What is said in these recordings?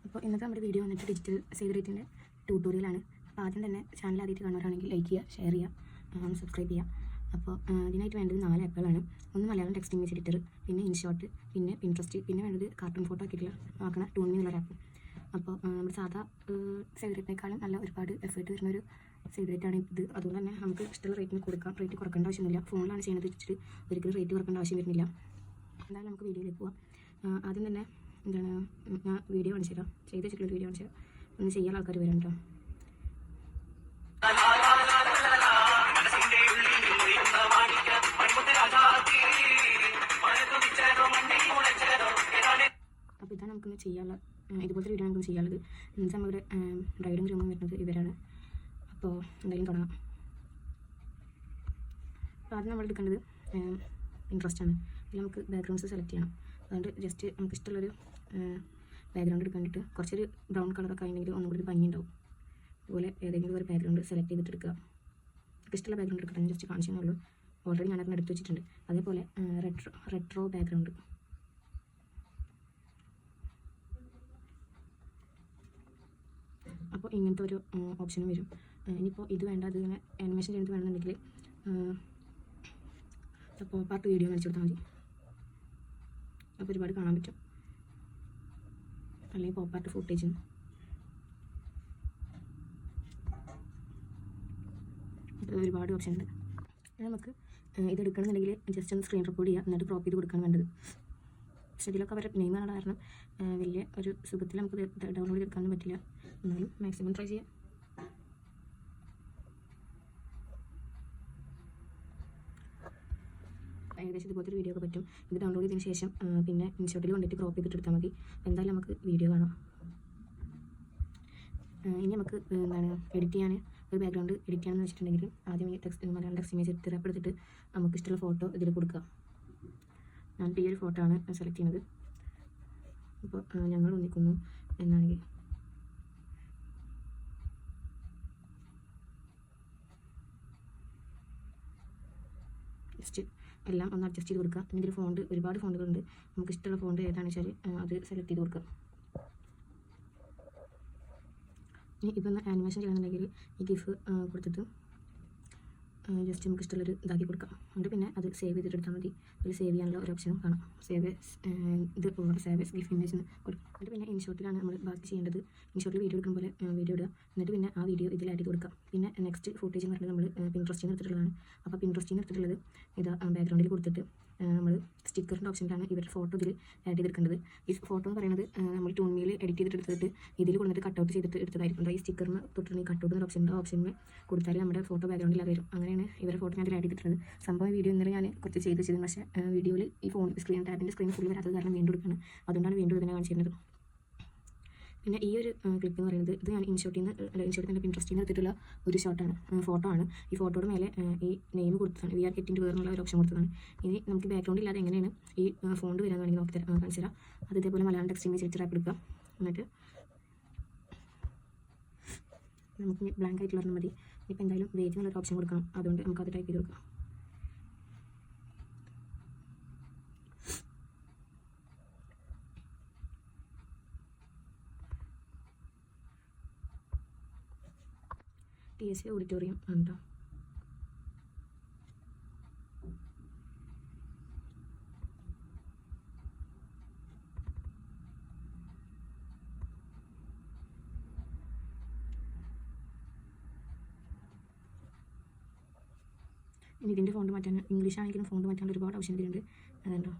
അപ്പോൾ ഇന്നത്തെ നമ്മുടെ വീഡിയോ വന്നിട്ട് ഡിജിറ്റൽ സേവ് റേറ്റിൻ്റെ ട്യൂട്ടോറിയലാണ്. അപ്പോൾ ആദ്യം തന്നെ ചാനൽ ആദ്യമായിട്ട് കാണുന്നവരാണെങ്കിൽ ലൈക്ക് ചെയ്യുക, ഷെയർ ചെയ്യുക, സബ്സ്ക്രൈബ് ചെയ്യുക. അപ്പോൾ ഇതിനായിട്ട് വേണ്ടത് 4 ആപ്പുകളാണ്. ഒന്ന് മലയാളം ടെക്സ്റ്റ് ഇമേജ് എഡിറ്റർ, പിന്നെ ഇൻഷോട്ട്, പിന്നെ പിൻട്രസ്റ്റ്, പിന്നെ വേണ്ടത് കാർട്ടൂൺ ഫോട്ടോ ആക്കിയിട്ടുള്ള ആക്കണ ടൂൺമി എന്നുള്ള ആപ്പ്. അപ്പോൾ നമ്മുടെ സാധാ സേവ് റേറ്റിനേക്കാളും നല്ല ഒരുപാട് എഫേർട്ട് വരുന്നൊരു സേവ് റേറ്റാണ് ഇത്. അതുകൊണ്ട് തന്നെ നമുക്ക് ഇഷ്ടമുള്ള റേറ്റിന് കൊടുക്കാം. റേറ്റ് കുറക്കേണ്ട ആവശ്യമൊന്നുമില്ല. ഫോണിലാണ് ചെയ്യുന്നത് വെച്ചിട്ട് ഒരിക്കലും റേറ്റ് കുറക്കേണ്ട ആവശ്യം വരുന്നില്ല. എന്തായാലും നമുക്ക് വീഡിയോയിലേക്ക് പോവാം. ആദ്യം തന്നെ എന്താണ് ഞാൻ വീഡിയോ കാണിച്ചു തരാം, ചെയ്ത് വെച്ചിട്ടുള്ള വീഡിയോ കാണിച്ചു തരാം. ഒന്ന് ചെയ്യാൻ ആൾക്കാർ വരാം കേട്ടോ. അപ്പോൾ ഇതാണ് നമുക്കൊന്ന് ചെയ്യാനുള്ള ഇതുപോലത്തെ വീഡിയോ നമുക്ക് ചെയ്യാനുള്ളത്. എന്നിട്ട് നമ്മുടെ ഡ്രൈവിംഗ് റൂമിൽ വരുന്നത് ഇവരാണ്. അപ്പോൾ എന്തായാലും തുടങ്ങാം. അപ്പോൾ ആദ്യം നമ്മൾ എടുക്കേണ്ടത് ഇൻട്രസ്റ്റ് ആണ്. ഇതിൽ നമുക്ക് ബാക്ക്ഗ്രൗണ്ട്സ് സെലക്ട് ചെയ്യണം. അതുകൊണ്ട് ജസ്റ്റ് നമുക്ക് ഇഷ്ടമുള്ളൊരു ബാക്ക്ഗ്രൗണ്ട് എടുക്കാൻ വേണ്ടിയിട്ട് കുറച്ചൊരു ബ്രൗൺ കളറൊക്കെ ആയിട്ടുണ്ടെങ്കിൽ ഒന്നും കൂടി ഭംഗി ഉണ്ടാവും. അതുപോലെ ഏതെങ്കിലും ഒരു ബാക്ക്ഗ്രൗണ്ട് സെലക്ട് ചെയ്തിട്ട് എടുക്കുക. നമുക്ക് ഇഷ്ടമുള്ള ബാക്ക്ഗ്രൗണ്ട് എടുക്കട്ടെ, ഞാൻ ജസ്റ്റ് കാണിച്ചേ ഉള്ളൂ. ഓൾറെഡി ഞാനതിന് എടുത്ത് വെച്ചിട്ടുണ്ട്. അതേപോലെ റെട്രോ ബാക്ക്ഗ്രൗണ്ട്. അപ്പോൾ ഇങ്ങനത്തെ ഒരു ഓപ്ഷനും വരും. ഇനിയിപ്പോൾ ഇത് വേണ്ട, അത് ഇങ്ങനെ ആനിമേഷൻ ചെയ്യുന്നത് വേണമെന്നുണ്ടെങ്കിൽ അപ്പോൾ പാർട്ട് വീഡിയോ കാണിച്ചു കൊടുത്താൽ മതി. അപ്പോൾ ഒരുപാട് കാണാൻ പറ്റും. അല്ലെങ്കിൽ പോപ്പാർട്ട് ഫുട്ടേജ് ഒരുപാട് ഓപ്ഷൻ ഉണ്ട്. നമുക്ക് ഇത് എടുക്കണമെന്നുണ്ടെങ്കിൽ ജസ്റ്റ് ഒന്ന് സ്ക്രീൻ റെക്കോർഡ് ചെയ്യുക, എന്നിട്ട് ക്രോപ്പ് ചെയ്ത് കൊടുക്കാൻ വേണ്ടത്. പക്ഷേ ഇതിലൊക്കെ അവരുടെ നെയിം കാണാൻ കാരണം വലിയ ഒരു സുഖത്തിൽ നമുക്ക് ഡൗൺലോഡ് ചെയ്തെടുക്കാനൊന്നും പറ്റില്ല. എന്നാലും മാക്സിമം ട്രൈ ചെയ്യാം. ഏകദേശം ഇതുപോലത്തെ ഒരു വീഡിയോ ഒക്കെ പറ്റും. ഇത് ഡൗൺലോഡ് ചെയ്തതിന് ശേഷം പിന്നെ ഇൻഷോട്ടിൽ കൊണ്ടിട്ട് ക്രോപ്പ് ചെയ്തിട്ട് എടുത്താൽ മതി. എന്തായാലും നമുക്ക് വീഡിയോ കാണാം. ഇനി നമുക്ക് എന്താണ് എഡിറ്റ് ചെയ്യാൻ ഒരു ബാക്ക്ഗ്രൗണ്ട് എഡിറ്റ് ചെയ്യാമെന്ന് വെച്ചിട്ടുണ്ടെങ്കിൽ ആദ്യം ഈ മലയാളം ടെക്സ്റ്റ് ഇമേജ് തിരപ്പ് എടുത്തിട്ട് നമുക്ക് ഇഷ്ടമുള്ള ഫോട്ടോ ഇതിൽ കൊടുക്കുക. ഞാനിപ്പോൾ ഈ ഒരു ഫോട്ടോ ആണ് സെലക്ട് ചെയ്യുന്നത്. അപ്പോൾ ഞങ്ങൾ ഒന്നിക്കുന്നു എന്നാണെങ്കിൽ ജസ്റ്റ് എല്ലാം ഒന്ന് അഡ്ജസ്റ്റ് ചെയ്ത് കൊടുക്കുക. ഇതിൽ ഫോണ്ട് ഒരുപാട് ഫോണ്ടുകളുണ്ട്. നമുക്ക് ഇഷ്ടമുള്ള ഫോണ്ട് ഏതാണെന്ന് വെച്ചാൽ അത് സെലക്ട് ചെയ്ത് കൊടുക്കുക. ഇനി ഇപ്പം ഒന്ന് ആനിമേഷൻ ചെയ്യണമെന്നുണ്ടെങ്കിൽ ഈ ഗിഫ് കൊടുത്തിട്ട് ജസ്റ്റ് നമുക്ക് ഇഷ്ടമുള്ളൊരു ഇതാക്കി കൊടുക്കാം. എന്നിട്ട് പിന്നെ അത് സേവ് ചെയ്തിട്ട് എടുത്താൽ മതി. അതിൽ സേവ് ചെയ്യാനുള്ള ഒരു ഓപ്ഷനും കാണാം. സേവ് ഗിഫ് ഇമേജ് എന്ന് കൊടുക്കും. എന്നിട്ട് പിന്നെ ഇൻഷോട്ടിലാണ് നമ്മൾ ബാക്കി ചെയ്യേണ്ടത്. ഇൻഷോട്ടിൽ വീഡിയോ എടുക്കുന്ന പോലെ വീഡിയോ ഇടുക. എന്നിട്ട് പിന്നെ ആ വീഡിയോ ഇതിൽ ആഡ് ചെയ്ത് കൊടുക്കാം. പിന്നെ നെക്സ്റ്റ് ഫുട്ടേജ് എന്ന് പറഞ്ഞാൽ നമ്മൾ പിൻട്രസ്റ്റിൽ നിന്ന് എടുത്തിട്ടുള്ളതാണ്. അപ്പോൾ പിൻട്രസ്റ്റിൽ നിന്ന് എടുത്തിട്ടുള്ളത് ഇത് ബാക്ക്ഗ്രൗണ്ടിൽ കൊടുത്തിട്ട് നമ്മൾ സ്റ്റിക്കറിൻ്റെ ഓപ്ഷനിലാണ് ഇവരുടെ ഫോട്ടോ ഇതിൽ ആഡ് ചെയ്തെടുക്കേണ്ടത്. ഈ ഫോട്ടോ എന്ന് പറയുന്നത് നമ്മൾ ടൂൺമിയിൽ എഡിറ്റ് ചെയ്തിട്ട് എടുത്തിട്ട് ഇതിൽ കൊണ്ടിട്ട് കട്ടൗട്ട് ചെയ്തിട്ട് എടുത്തതായിരിക്കും. ഈ സ്റ്റിക്കറിന് തൊട്ടിട്ട് കട്ടൗട്ട് എന്ന ഓപ്ഷനിൽ കൊടുത്താൽ നമ്മുടെ ഫോട്ടോ ബാക്ക്ഗ്രൗണ്ടിൽ അത് വരും. അങ്ങനെയാണ് ഇവരുടെ ഫോട്ടോ ഞാൻ ആഡ് ചെയ്തിട്ടുള്ളത്. സംഭവം വീഡിയോ ഇന്നലെ ഞാൻ കുറച്ച് ചെയ്ത് വെച്ചത്. പക്ഷേ വീഡിയോയിൽ ഈ ഫോൺ ടാബിൻ്റെ സ്ക്രീൻ ഫുൾ വരാത്തത് കാരണം വീണ്ടും എടുക്കുകയാണ്. അതുകൊണ്ടാണ് വീണ്ടും ഇതിനെ കാണിച്ചിരുന്നത്. പിന്നെ ഈ ഒരു ക്ലിപ്പ് എന്ന് പറയുന്നത് ഇത് ഞാൻ ഇൻഷോട്ടിൻ്റെ പിൻട്രസ്റ്റിൽ നിന്ന് എടുത്തിട്ടുള്ള ഒരു ഫോട്ടോ ആണ്. ഈ ഫോട്ടോയുടെ മേലെ ഈ നെയിം കൊടുത്തതാണ്. വി ആർ ഗെറ്റിംഗ് ടു എന്നുള്ള ഒരു ഓപ്ഷൻ കൊടുത്തതാണ്. ഇനി നമുക്ക് ബാക്ക്ഗ്രൗണ്ട് ഇല്ലാതെ എങ്ങനെയാണ് ഈ ഫോണ്ട് വരാൻ വേണമെങ്കിൽ നോക്കി കാണിച്ചു തരാം. അത് ഇതേപോലെ Malayalam text image editor app എടുക്കുക. എന്നിട്ട് നമുക്ക് ബ്ലാങ്ക് ആയിട്ടുള്ള പറഞ്ഞാൽ മതി. ഇപ്പോൾ എന്തായാലും വേജ് എന്നുള്ളൊരു ഓപ്ഷൻ കൊടുക്കണം. അതുകൊണ്ട് നമുക്കത് ടൈപ്പ് ചെയ്ത് കൊടുക്കാം. TSA ഓഡിറ്റോറിയം ഉണ്ടോ? ഇനി ഇതിൻ്റെ ഫോണ്ട് മാറ്റാൻ ഇംഗ്ലീഷ് ആണെങ്കിലും ഫോണ്ട് മാറ്റാൻ ഒരുപാട് ഓപ്ഷൻ ഇതിലുണ്ട്. അതുണ്ടോ?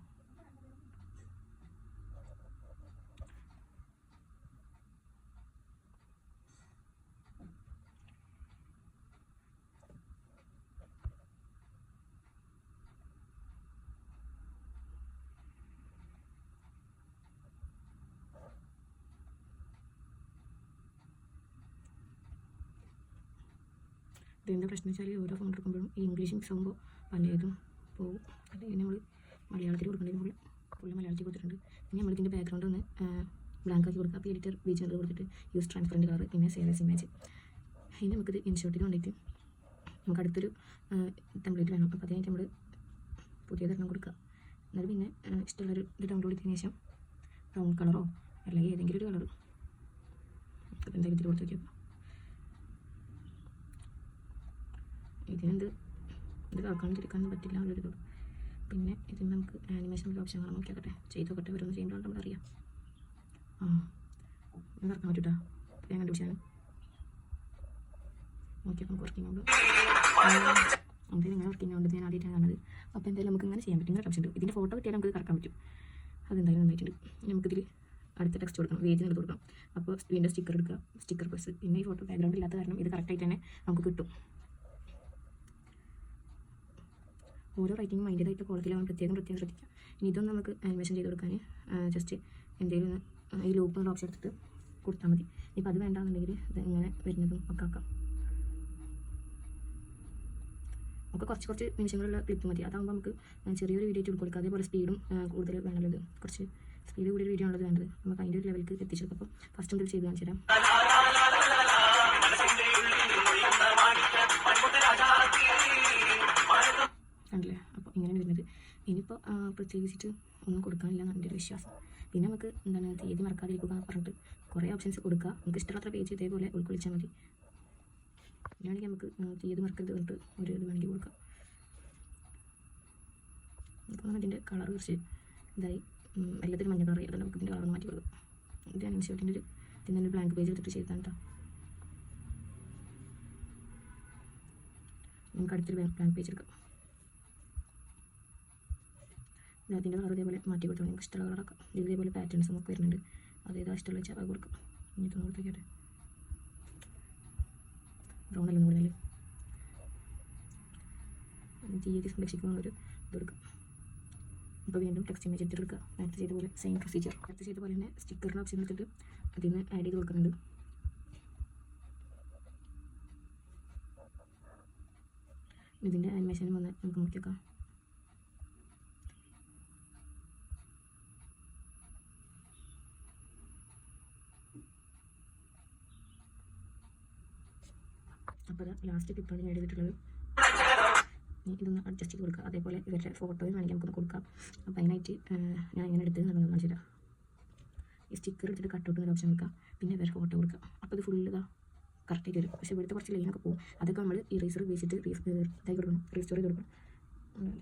ഇതിൻ്റെ പ്രശ്നം വെച്ചാൽ ഓരോ ഫോൺ എടുക്കുമ്പോഴും ഈ ഇംഗ്ലീഷ് മിക്സ് ആകുമ്പോൾ പലതും പോകും. അല്ലെങ്കിൽ നമ്മൾ മലയാളത്തിൽ കൊടുക്കേണ്ടത് ഫുള്ള് മലയാളത്തിൽ കൊടുത്തിട്ടുണ്ട്. ഇനി നമ്മൾ ഇതിൻ്റെ ബാക്ക്ഗ്രൗണ്ട് ഒന്ന് ബ്ലാങ്ക് ആക്കി കൊടുക്കുക. അപ്പോൾ എഡിറ്റർ ബീച്ച് കൊടുത്തിട്ട് യൂസ് ട്രാൻസ്പെറൻറ്റ് കളർ, പിന്നെ സേവ് ആസ് ഇമേജ്. ഇനി നമുക്കിത് ഇൻഷോട്ടിൽ കൊണ്ടിട്ട് നമുക്ക് അടുത്തൊരു ടെംപ്ലേറ്റ് വേണം. അപ്പോൾ അതിനായിട്ട് നമ്മൾ പുതിയതൊരെണ്ണം കൊടുക്കുക. എന്നിട്ട് പിന്നെ ഇഷ്ടമുള്ളൊരു ഇത് ഡൗൺലോഡ് ചെയ്തതിന് ശേഷം ബ്രൗൺ കളറോ അല്ലെങ്കിൽ ഏതെങ്കിലും ഒരു കളർ അപ്പോൾ എന്തായാലും ഇതിൽ കൊടുത്ത് നോക്കിയാൽ ഇതിനെന്ത് ഇത് കാക്കാണ്ടിരിക്കാനൊന്നും പറ്റില്ല എന്നുള്ളൊരിതുള്ളൂ. പിന്നെ ഇതിന് നമുക്ക് ആനിമേഷനുള്ള ഓപ്ഷൻ കാണാൻ നോക്കിയാക്കട്ടെ, ചെയ്ത് നോക്കട്ടെ, ഓരോന്ന് ചെയ്യുമ്പോൾ നമ്മളറിയാം. ഇത് ഇറക്കാൻ പറ്റൂട്ടാ, ഞാൻ കണ്ടുപിടിച്ചാണ് നോക്കിയപ്പോൾ നമുക്ക് വർക്കിംഗ് ഉണ്ട്. എന്തായാലും ഇങ്ങനെ വർക്കിംഗ് ഉണ്ട്, ഞാൻ ആദ്യമായിട്ടാണ് കാണുന്നത്. അപ്പോൾ എന്തായാലും നമുക്ക് ഇങ്ങനെ ചെയ്യാൻ പറ്റും. ഇങ്ങനെ ഓപ്ഷൻ ഉണ്ട്. ഇതിൻ്റെ ഫോട്ടോ കിട്ടിയാൽ നമുക്ക് കറക്കാൻ പറ്റും. അതെന്തായാലും നന്നായിട്ടുണ്ട്. നമുക്കിതിൽ അടുത്ത ടെക്സ്റ്റ് കൊടുക്കണം, വേജിന് എടുത്ത് കൊടുക്കണം. അപ്പോൾ വീണ്ടും സ്റ്റിക്കർ എടുക്കുക, സ്റ്റിക്കർ പ്ലസ്. പിന്നെ ഈ ഫോട്ടോ ബാക്ക്ഗ്രൗണ്ട് ഇല്ലാത്ത കാരണം ഇത് കറക്റ്റായിട്ട് തന്നെ നമുക്ക് കിട്ടും. ഓരോ റൈറ്റിംഗും അതിൻ്റേതായിട്ട് കോളത്തിലാവാൻ പ്രത്യേകം ശ്രദ്ധിക്കുക. ഇനി ഇതൊന്നും നമുക്ക് ആനിമേഷൻ ചെയ്ത് കൊടുക്കാൻ ജസ്റ്റ് എന്തെങ്കിലും ഈ ലൂപ്പ് എന്നുള്ള ഓപ്ഷൻ എടുത്തിട്ട് കൊടുത്താൽ മതി. ഇപ്പോൾ അത് വേണ്ടാന്നുണ്ടെങ്കിൽ ഇത് ഇങ്ങനെ വരുന്നതും ഒക്കെ ആക്കാം. ഒക്കെ കുറച്ച് നിമിഷങ്ങളുള്ള ക്ലിപ്പ് മതി. അതാകുമ്പോൾ നമുക്ക് ചെറിയൊരു വീഡിയോ ആയിട്ട് കൊടുക്കുക. അതേപോലെ സ്പീഡും കൂടുതൽ വേണമല്ലോ. ഇത് കുറച്ച് സ്പീഡ് കൂടിയൊരു വീഡിയോ ആണത് വേണ്ടത്. നമുക്ക് അതിൻ്റെ ഒരു ലെവലിലേക്ക് എത്തിച്ചെടുക്കും. അപ്പോൾ ഫസ്റ്റ് എന്തെങ്കിലും ചെയ്ത് കാണിച്ചു തരാം. കണ്ടില്ലേ? അപ്പോൾ ഇങ്ങനെയാണ് വരുന്നത്. ഇനിയിപ്പോൾ പ്രത്യേകിച്ചിട്ട് ഒന്നും കൊടുക്കാനില്ല എന്നാണ് എൻ്റെ ഒരു വിശ്വാസം. പിന്നെ നമുക്ക് എന്താണ് തീയതി മറക്കാതിരിക്കുക എന്ന് പറഞ്ഞിട്ട് കുറേ ഓപ്ഷൻസ് കൊടുക്കുക. നമുക്ക് ഇഷ്ടമുള്ള പേജ് ഇതേപോലെ ഉൾക്കൊള്ളിച്ചാൽ മതി. ഇതാണെങ്കിൽ നമുക്ക് തീയതി മറക്കരുത് പറഞ്ഞിട്ട് ഒരു ഇത് വേണമെങ്കിൽ കൊടുക്കാം. അപ്പോൾ ഇതിൻ്റെ കളർ കുറച്ച് ഇതായി എല്ലാത്തിനും മഞ്ഞ കളർ അതുകൊണ്ട് നമുക്ക് ഇതിൻ്റെ കളർ മാറ്റി കൊടുക്കാം. ഇത് അനുസരിച്ചിൻ്റെ ഒരു ഇതിൻ്റെ ഒരു ബ്ലാങ്ക് പേജ് എടുത്തിട്ട് ചെയ്താണ് കേട്ടോ. നമുക്ക് അടുത്തൊരു ബ്ലാങ്ക് പേജ് എടുക്കാം. അതിൻ്റെ കളർ ഇതേപോലെ മാറ്റി കൊടുത്താൽ നമുക്ക് ഇഷ്ടമുള്ള കളറൊക്കെ ഇതേപോലെ പാറ്റേൺസ് നമുക്ക് വരുന്നുണ്ട്. അതേതാ ഇഷ്ടമുള്ള വെച്ചാൽ അത് കൊടുക്കാം. ഇനി ഇതൊന്നും കൊടുത്തേക്കട്ടെ, ബ്രൗൺ അല്ല കൂടുതൽ തീയതി സംരക്ഷിക്കുന്നുള്ളൊരു ഇത് കൊടുക്കാം. ഇപ്പോൾ വീണ്ടും ടെക്സ്റ്റ് ഇമേജ് എടുത്തെടുക്കുക. നേരത്തെ ചെയ്ത പോലെ സെയിം പ്രൊസീജിയർ. നേരത്തെ ചെയ്ത പോലെ തന്നെ സ്റ്റിക്കറിൻ്റെ ഓപ്ഷൻ എടുത്തിട്ട് അതിൽ നിന്ന് ആഡ് ചെയ്ത് കൊടുക്കുന്നുണ്ട്. ഇതിൻ്റെ ആനിമേഷനും വന്ന് നമുക്ക് നോക്കിയേക്കാം. അപ്പോൾ ലാസ്റ്റ് ക്ലിപ്പാണ് ഞാൻ ചെയ്തിട്ടുള്ളത്. ഇതൊന്ന് അഡ്ജസ്റ്റ് ചെയ്ത് കൊടുക്കുക. അതേപോലെ ഇവരുടെ ഫോട്ടോയും വേണമെങ്കിൽ നമുക്കൊന്ന് കൊടുക്കാം. അപ്പോൾ അതിനായിട്ട് ഞാൻ ഇങ്ങനെ എടുത്ത് നടന്നു കാണിച്ചു തരാം. ഈ സ്റ്റിക്കർ എടുത്തിട്ട് കട്ടൗട്ട് എന്നൊരു ഓപ്ഷൻ കൊടുക്കുക. പിന്നെ ഇവരുടെ ഫോട്ടോ കൊടുക്കുക. അപ്പോൾ ഇത് ഫുള്ള് ഇതാ കറക്റ്റായിട്ട് വരും. പക്ഷേ ഇവിടുത്തെ കുറച്ച് ലൈനൊക്കെ പോകും. അതൊക്കെ നമ്മൾ ഇറേസർ ഉപയോഗിച്ചിട്ട് ഇതായി കൊടുക്കണം, റീസ്റ്റോർ ചെയ്ത് കൊടുക്കണം.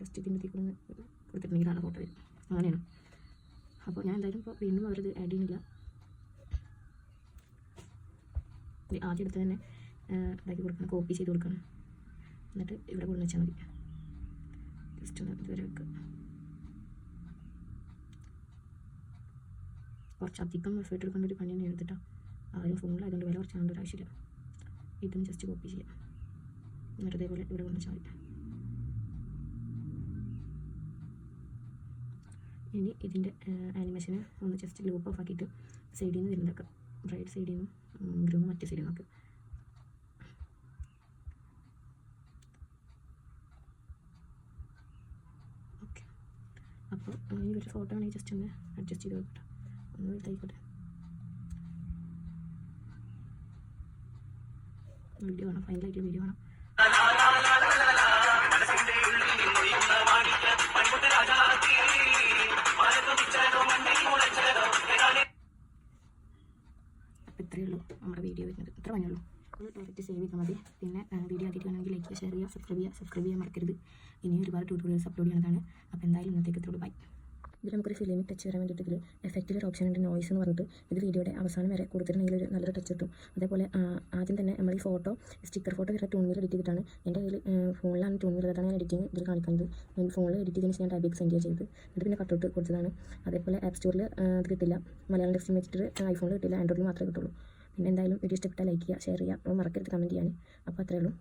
ജസ്റ്റ് ഇതിൻ്റെ തീക്കൊന്ന് കൊടുത്തിട്ടുണ്ടെങ്കിൽ ആ ഫോട്ടോ വരും. അങ്ങനെയാണ്. അപ്പോൾ ഞാൻ എന്തായാലും ഇപ്പോൾ വീണ്ടും അവരത് ആഡ് ചെയ്യുന്നില്ല. ആദ്യം എടുത്ത് തന്നെ ഇതാക്കി കൊടുക്കണം, കോപ്പി ചെയ്ത് കൊടുക്കണം. എന്നിട്ട് ഇവിടെ കൊണ്ടു വെച്ചാൽ മതി. ജസ്റ്റ് ഒന്ന് ഇതുവരെ വെക്കുക. കുറച്ചധികം എഫേർട്ട് എടുക്കേണ്ട ഒരു പണി തന്നെ എടുത്തിട്ടോ. ആരും ഫോണിലായതുകൊണ്ട് വില കുറച്ച് കാണേണ്ട ഒരു ആവശ്യമില്ല. ഇതൊന്ന് ജസ്റ്റ് കോപ്പി ചെയ്യാം. എന്നിട്ട് ഇതേപോലെ ഇവിടെ കൊണ്ടു വെച്ചാൽ മതി. ഇനി ഇതിൻ്റെ ആനിമേഷന് ഒന്ന് ജസ്റ്റ് ലൂപ്പ് ഓഫ് ആക്കിയിട്ട് സൈഡിൽ നിന്ന് വരുന്നതൊക്കെ ബ്രൈഡ് സൈഡിൽ നിന്നും ഗ്രൂം മറ്റേ സൈഡിൽ നിന്നൊക്കെ ഓക്കെ. അപ്പോൾ ഈ ഒരു ഫോട്ടോ ആണെങ്കിൽ ജസ്റ്റ് ഒന്ന് അഡ്ജസ്റ്റ് ചെയ്ത് നോക്കട്ടെ, ഒന്ന് വലുതായിക്കോട്ടെ. വീഡിയോ വേണം, ഫൈനലായിട്ട് വീഡിയോ വേണം. അപ്പോൾ ഇത്രയേ ഉള്ളൂ നമ്മുടെ വീഡിയോ വരുന്നത്. ഇത്ര പണിയുള്ളൂ. ഡയറക്റ്റ് സേവ് ചെയ്താൽ മതി. പിന്നെ വീഡിയോ ആക്കിയിട്ടാണെങ്കിൽ ലൈക്ക് ചെയ്യുക, ഷെയർ ചെയ്യുക, സബ്സ്ക്രൈബ് ചെയ്യാൻ മറക്കരുത്. ഇനി ഒരുപാട് ട്യൂട്ടോറിയൽസ് അപ്ലോഡ് ചെയ്യുന്നതാണ്. അപ്പോൾ എന്തായാലും ഇന്നത്തേക്ക് ഇത്രയുള്ളൂ. ബൈ. ഇതിൽ നമുക്കൊരു ഫിലിമിൽ ടച്ച് വരാൻ വേണ്ടിയിട്ട് ഇതിൽ എഫക്റ്റിലൊരു ഓപ്ഷൻ ഉണ്ട്, നോയ്സ് എന്ന് പറഞ്ഞിട്ട്. ഇത് വീഡിയോയുടെ അവസാനം വരെ കൊടുത്തിട്ടുണ്ടെങ്കിൽ ഒരു നല്ലൊരു ടച്ച് കിട്ടും. അതേപോലെ ആദ്യം തന്നെ നമ്മൾ ഈ ഫോട്ടോ സ്റ്റിക്കർ ഫോട്ടോ വരുന്ന ടൂണിൽ എഡിറ്റ് ചെയ്തിട്ടാണ്. എൻ്റെ കയ്യിൽ ഫോണിലാണ് ടൂണിൽ, അതാണ് ഞാൻ എഡിറ്റിംഗ് ഇതിൽ കാണിക്കുന്നത്. ഫോണിൽ എഡിറ്റ് ചെയ്തതിന് ഞാൻ ടൈപ്പിക്ക് സെൻഡ് ചെയ്ത് എന്നിട്ട് പിന്നെ കട്ടൗട്ട് കൊടുത്തതാണ്. അതേപോലെ ആപ്പ് സ്റ്റോറിൽ അത് കിട്ടില്ല, മലയാളം ടെക്സ്റ്റ് വെച്ചിട്ട് ഐഫോണിൽ കിട്ടില്ല, ആൻഡ്രോയിഡിൽ മാത്രമേ കിട്ടുള്ളൂ. പിന്നെ എന്തായാലും വീഡിയോ ഇഷ്ടപ്പെട്ടാൽ ലൈക്ക് ചെയ്യുക, ഷെയർ ചെയ്യുക, മറക്കരുത് കമൻറ്റ് ചെയ്യാൻ. അപ്പോൾ അത്രയേ ഉള്ളൂ.